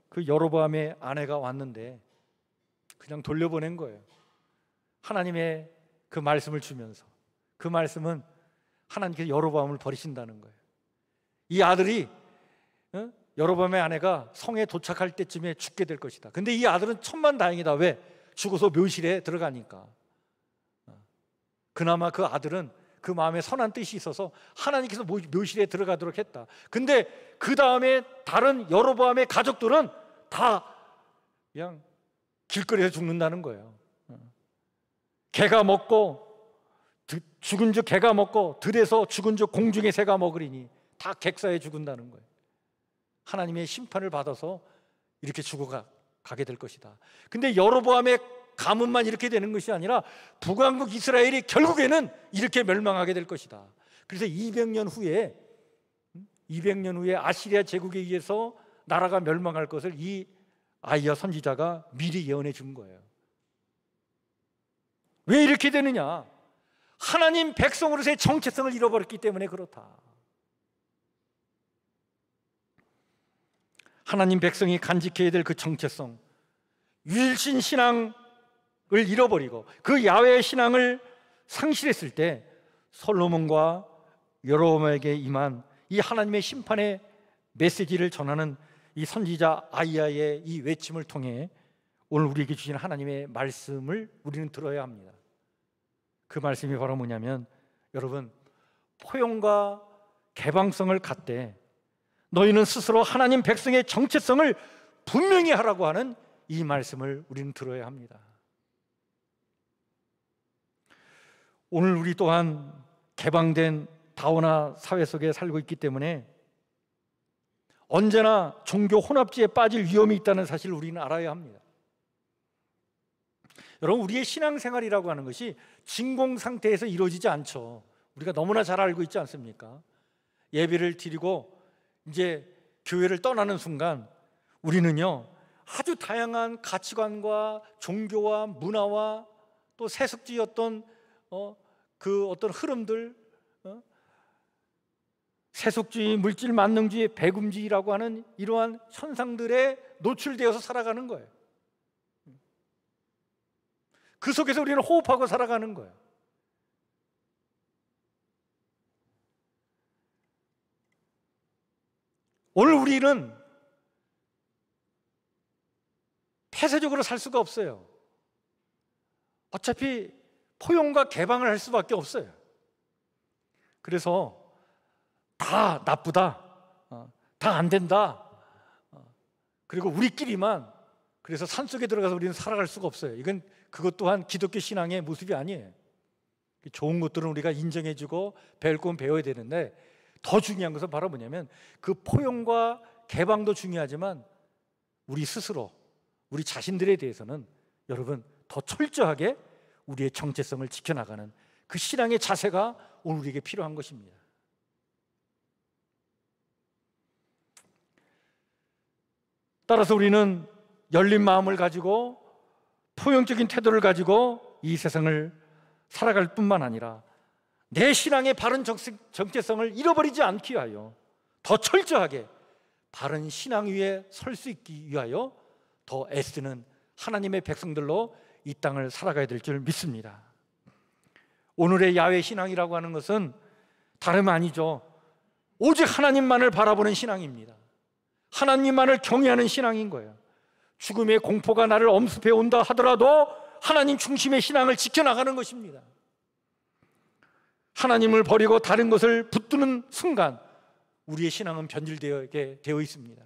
그 여로보암의 아내가 왔는데 그냥 돌려보낸 거예요. 하나님의 그 말씀을 주면서 그 말씀은 하나님께서 여로보암을 버리신다는 거예요. 이 아들이 여로보암의 아내가 성에 도착할 때쯤에 죽게 될 것이다. 근데 이 아들은 천만다행이다. 왜? 죽어서 묘실에 들어가니까. 그나마 그 아들은 그 마음에 선한 뜻이 있어서 하나님께서 묘실에 들어가도록 했다. 근데 그 다음에 다른 여로보암의 가족들은 다 그냥 길거리에서 죽는다는 거예요. 개가 먹고 죽은 즉 개가 먹고 들에서 죽은 즉 공중의 새가 먹으리니 다 객사에 죽는다는 거예요. 하나님의 심판을 받아서 이렇게 죽어가게 될 것이다. 근데 여로보암의 가문만 이렇게 되는 것이 아니라 북왕국 이스라엘이 결국에는 이렇게 멸망하게 될 것이다. 그래서 200년 후에 200년 후에 아시리아 제국에 의해서 나라가 멸망할 것을 이 아이야 선지자가 미리 예언해 준 거예요. 왜 이렇게 되느냐? 하나님 백성으로서의 정체성을 잃어버렸기 때문에 그렇다. 하나님 백성이 간직해야 될 그 정체성, 유일신 신앙을 잃어버리고 그 야훼 신앙을 상실했을 때 솔로몬과 여로보암에게 임한 이 하나님의 심판의 메시지를 전하는 이 선지자 아이야의 이 외침을 통해 오늘 우리에게 주신 하나님의 말씀을 우리는 들어야 합니다. 그 말씀이 바로 뭐냐면, 여러분, 포용과 개방성을 갖되 너희는 스스로 하나님 백성의 정체성을 분명히 하라고 하는 이 말씀을 우리는 들어야 합니다. 오늘 우리 또한 개방된 다원화 사회 속에 살고 있기 때문에 언제나 종교 혼합주의에 빠질 위험이 있다는 사실을 우리는 알아야 합니다. 여러분, 우리의 신앙생활이라고 하는 것이 진공 상태에서 이루어지지 않죠. 우리가 너무나 잘 알고 있지 않습니까? 예배를 드리고 이제 교회를 떠나는 순간 우리는요, 아주 다양한 가치관과 종교와 문화와 또 세속주의 그 어떤 흐름들, 세속주의, 물질 만능주의, 배금주의라고 하는 이러한 현상들에 노출되어서 살아가는 거예요. 그 속에서 우리는 호흡하고 살아가는 거예요. 오늘 우리는 폐쇄적으로 살 수가 없어요. 어차피 포용과 개방을 할 수밖에 없어요. 그래서 다 나쁘다, 다 안 된다, 그리고 우리끼리만, 그래서 산속에 들어가서 우리는 살아갈 수가 없어요. 이건 그것 또한 기독교 신앙의 모습이 아니에요. 좋은 것들은 우리가 인정해주고 배울 건 배워야 되는데, 더 중요한 것은 바로 뭐냐면 그 포용과 개방도 중요하지만 우리 스스로, 우리 자신들에 대해서는 여러분 더 철저하게 우리의 정체성을 지켜나가는 그 신앙의 자세가 오늘 우리에게 필요한 것입니다. 따라서 우리는 열린 마음을 가지고 포용적인 태도를 가지고 이 세상을 살아갈 뿐만 아니라 내 신앙의 바른 정체성을 잃어버리지 않기 위하여 더 철저하게 바른 신앙 위에 설 수 있기 위하여 더 애쓰는 하나님의 백성들로 이 땅을 살아가야 될 줄 믿습니다. 오늘의 야훼 신앙이라고 하는 것은 다름 아니죠. 오직 하나님만을 바라보는 신앙입니다. 하나님만을 경외하는 신앙인 거예요. 죽음의 공포가 나를 엄습해 온다 하더라도 하나님 중심의 신앙을 지켜나가는 것입니다. 하나님을 버리고 다른 것을 붙드는 순간 우리의 신앙은 변질되게 되어 있습니다.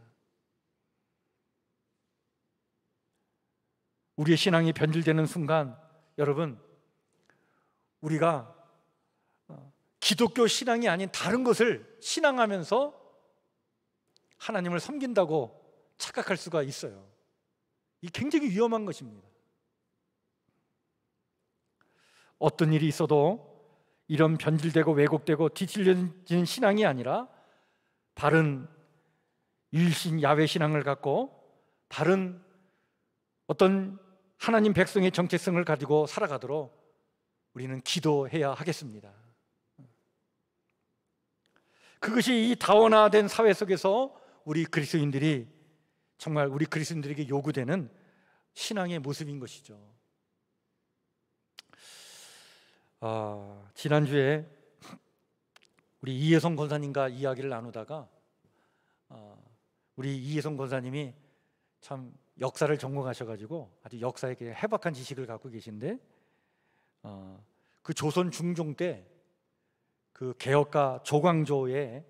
우리의 신앙이 변질되는 순간 여러분, 우리가 기독교 신앙이 아닌 다른 것을 신앙하면서 하나님을 섬긴다고 착각할 수가 있어요. 이 굉장히 위험한 것입니다. 어떤 일이 있어도 이런 변질되고 왜곡되고 뒤틀려진 신앙이 아니라 바른 유일신 야훼 신앙을 갖고 바른 어떤 하나님 백성의 정체성을 가지고 살아가도록 우리는 기도해야 하겠습니다. 그것이 이 다원화된 사회 속에서 우리 그리스도인들이 정말 우리 그리스도인들에게 요구되는 신앙의 모습인 것이죠. 지난주에 우리 이혜성 권사님과 이야기를 나누다가 우리 이혜성 권사님이 참 역사를 전공하셔가지고 아주 역사에 해박한 지식을 갖고 계신데 그 조선 중종 때 그 개혁가 조광조의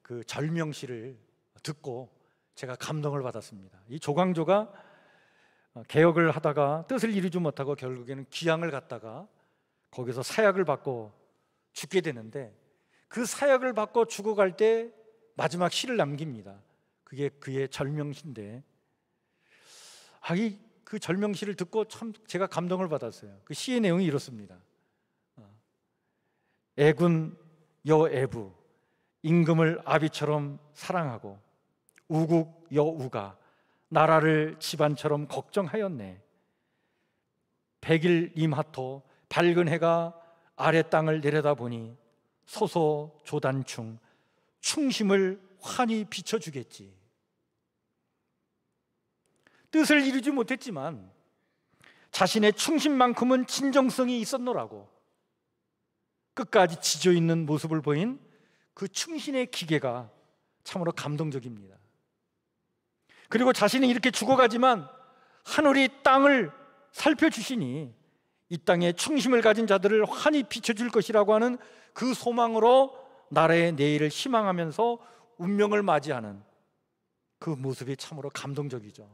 그 절명시를 듣고 제가 감동을 받았습니다. 이 조광조가 개혁을 하다가 뜻을 이루지 못하고 결국에는 귀양을 갔다가 거기서 사약을 받고 죽게 되는데 그 사약을 받고 죽어갈 때 마지막 시를 남깁니다. 그게 그의 절명시인데 그 절명시를 듣고 참 제가 감동을 받았어요. 그 시의 내용이 이렇습니다. 애군 여애부 임금을 아비처럼 사랑하고 우국 여우가 나라를 집안처럼 걱정하였네. 백일 임하토 밝은 해가 아래 땅을 내려다보니 소소 조단충 충심을 환히 비춰주겠지. 뜻을 이루지 못했지만 자신의 충심만큼은 진정성이 있었노라고 끝까지 지져있는 모습을 보인 그 충신의 기계가 참으로 감동적입니다. 그리고 자신이 이렇게 죽어가지만 하늘이 땅을 살펴주시니 이 땅에 충심을 가진 자들을 환히 비춰줄 것이라고 하는 그 소망으로 나라의 내일을 희망하면서 운명을 맞이하는 그 모습이 참으로 감동적이죠.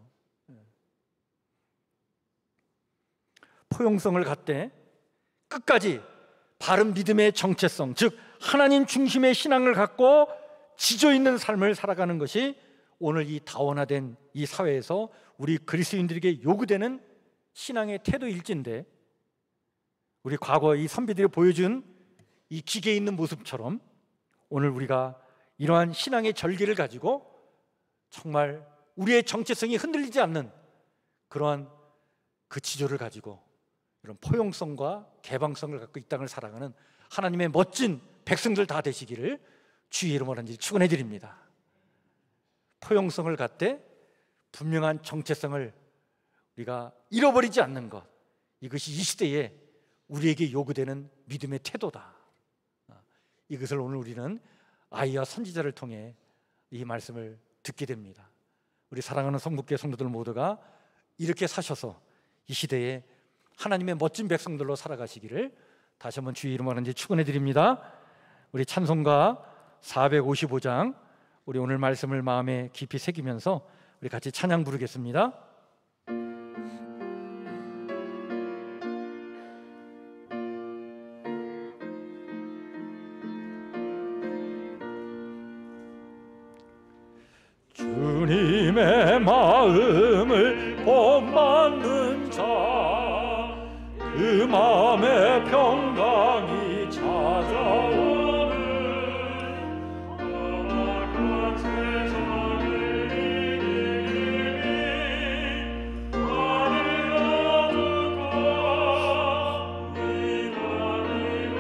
포용성을 갖되 끝까지 바른 믿음의 정체성, 즉 하나님 중심의 신앙을 갖고 지져있는 삶을 살아가는 것이 오늘 이 다원화된 이 사회에서 우리 그리스도인들에게 요구되는 신앙의 태도일진데, 우리 과거 이 선비들이 보여준 이 기계에 있는 모습처럼 오늘 우리가 이러한 신앙의 절기를 가지고 정말 우리의 정체성이 흔들리지 않는 그러한 그 지조를 가지고 이런 포용성과 개방성을 갖고 이 땅을 살아가는 하나님의 멋진 백성들 다 되시기를 주의 이름으로 한지 축원해 드립니다. 포용성을 갖되 분명한 정체성을 우리가 잃어버리지 않는 것, 이것이 이 시대에 우리에게 요구되는 믿음의 태도다. 이것을 오늘 우리는 아이와 선지자를 통해 이 말씀을 듣게 됩니다. 우리 사랑하는 성북교회 성도들 모두가 이렇게 사셔서 이 시대에 하나님의 멋진 백성들로 살아가시기를 다시 한번 주의 이름으로 한지 축원해 드립니다. 우리 찬송가 455장, 우리 오늘 말씀을 마음에 깊이 새기면서 우리 같이 찬양 부르겠습니다. 주님의 마음을 본받는 자, 그 마음에 평강이 찾아오는 험악한 세상을 이기니 나를 얻을까 위관이로다. 주님의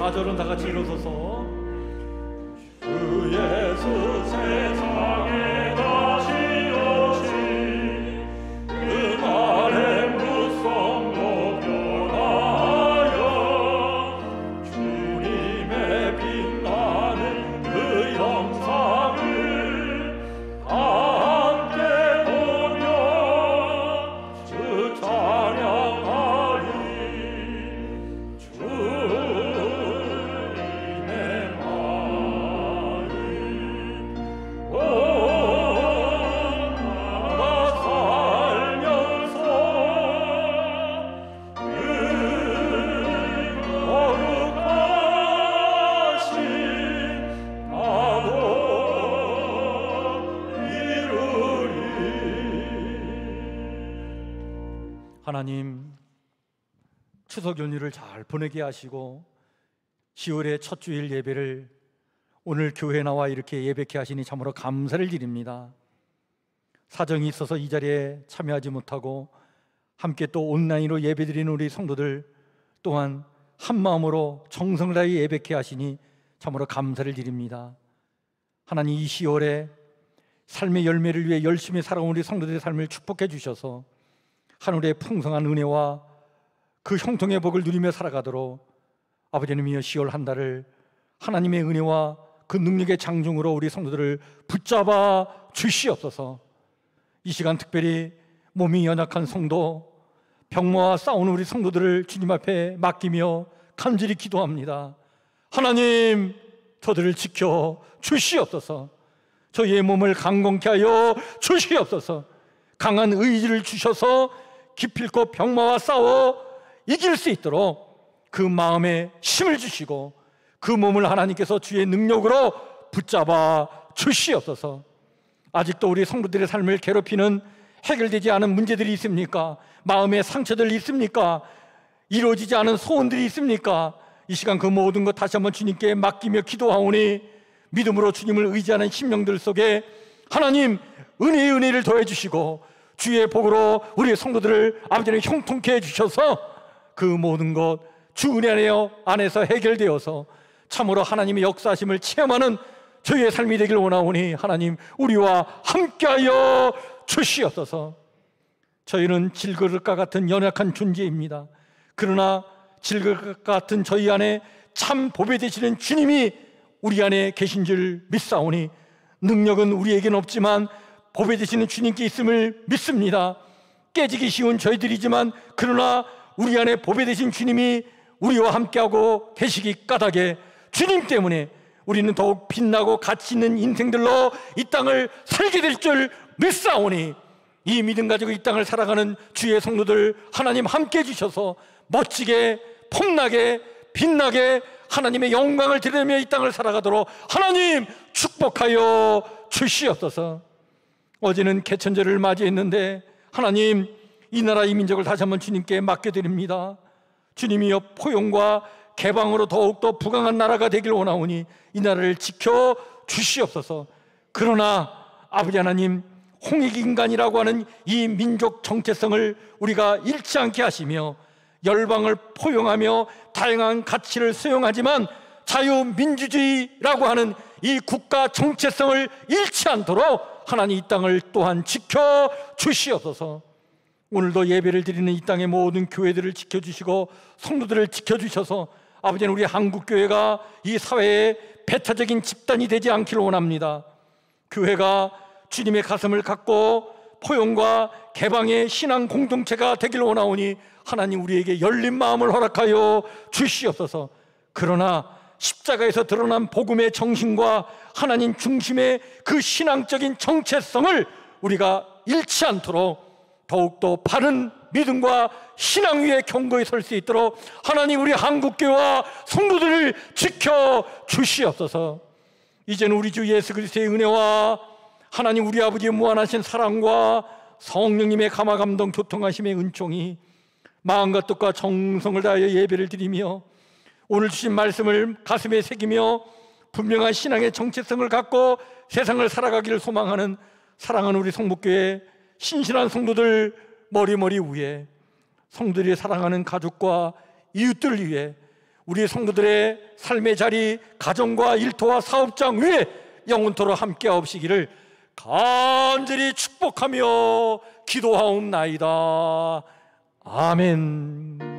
사절은 다 같이 일어서서 주 예수 세상에 다시 오신 하나님, 추석 연휴를 잘 보내게 하시고 10월의 첫 주일 예배를 오늘 교회에 나와 이렇게 예배케 하시니 참으로 감사를 드립니다. 사정이 있어서 이 자리에 참여하지 못하고 함께 또 온라인으로 예배드리는 우리 성도들 또한 한 마음으로 정성을 다해 예배케 하시니 참으로 감사를 드립니다. 하나님, 이 10월에 삶의 열매를 위해 열심히 살아온 우리 성도들의 삶을 축복해 주셔서 하늘의 풍성한 은혜와 그 형통의 복을 누리며 살아가도록 아버지님이여 10월 한 달을 하나님의 은혜와 그 능력의 장중으로 우리 성도들을 붙잡아 주시옵소서. 이 시간 특별히 몸이 연약한 성도, 병마와 싸우는 우리 성도들을 주님 앞에 맡기며 간절히 기도합니다. 하나님, 저들을 지켜 주시옵소서. 저희의 몸을 강건케 하여 주시옵소서. 강한 의지를 주셔서 기필코 병마와 싸워 이길 수 있도록 그 마음에 힘을 주시고 그 몸을 하나님께서 주의 능력으로 붙잡아 주시옵소서. 아직도 우리 성도들의 삶을 괴롭히는 해결되지 않은 문제들이 있습니까? 마음의 상처들이 있습니까? 이루어지지 않은 소원들이 있습니까? 이 시간 그 모든 것 다시 한번 주님께 맡기며 기도하오니 믿음으로 주님을 의지하는 심령들 속에 하나님 은혜의 은혜를 더해 주시고 주의 복으로 우리의 성도들을 아버지는 형통케 해주셔서 그 모든 것 주 은혜 안에서 해결되어서 참으로 하나님의 역사하심을 체험하는 저희의 삶이 되길 원하오니 하나님 우리와 함께하여 주시옵소서. 저희는 질그릇과 같은 연약한 존재입니다. 그러나 질그릇과 같은 저희 안에 참 보배 되시는 주님이 우리 안에 계신 줄 믿사오니 능력은 우리에게는 없지만 보배 되시는 주님께 있음을 믿습니다. 깨지기 쉬운 저희들이지만 그러나 우리 안에 보배 되신 주님이 우리와 함께하고 계시기 까닭에 주님 때문에 우리는 더욱 빛나고 가치 있는 인생들로 이 땅을 살게 될 줄 믿사오니 이 믿음 가지고 이 땅을 살아가는 주의 성도들 하나님 함께 해주셔서 멋지게 폼나게 빛나게 하나님의 영광을 드리며 이 땅을 살아가도록 하나님 축복하여 주시옵소서. 어제는 개천절을 맞이했는데 하나님 이 나라 이 민족을 다시 한번 주님께 맡겨드립니다. 주님이여 포용과 개방으로 더욱더 부강한 나라가 되길 원하오니 이 나라를 지켜 주시옵소서. 그러나 아버지 하나님 홍익인간이라고 하는 이 민족 정체성을 우리가 잃지 않게 하시며 열방을 포용하며 다양한 가치를 수용하지만 자유민주주의라고 하는 이 국가 정체성을 잃지 않도록 하나님 이 땅을 또한 지켜 주시옵소서. 오늘도 예배를 드리는 이 땅의 모든 교회들을 지켜주시고 성도들을 지켜주셔서 아버지는 우리 한국교회가 이 사회의 배타적인 집단이 되지 않기를 원합니다. 교회가 주님의 가슴을 갖고 포용과 개방의 신앙 공동체가 되기를 원하오니 하나님 우리에게 열린 마음을 허락하여 주시옵소서. 그러나 십자가에서 드러난 복음의 정신과 하나님 중심의 그 신앙적인 정체성을 우리가 잃지 않도록 더욱더 바른 믿음과 신앙 위에 견고히 설 수 있도록 하나님 우리 한국교회와 성도들을 지켜 주시옵소서. 이제는 우리 주 예수 그리스도의 은혜와 하나님 우리 아버지의 무한하신 사랑과 성령님의 감화 감동 교통하심의 은총이 마음과 뜻과 정성을 다하여 예배를 드리며 오늘 주신 말씀을 가슴에 새기며 분명한 신앙의 정체성을 갖고 세상을 살아가기를 소망하는 사랑하는 우리 성북교회 신실한 성도들 머리머리 위에 성도들이 사랑하는 가족과 이웃들 위해 우리 성도들의 삶의 자리 가정과 일터와 사업장 위에 영원토록 함께하옵시기를 간절히 축복하며 기도하옵나이다. 아멘.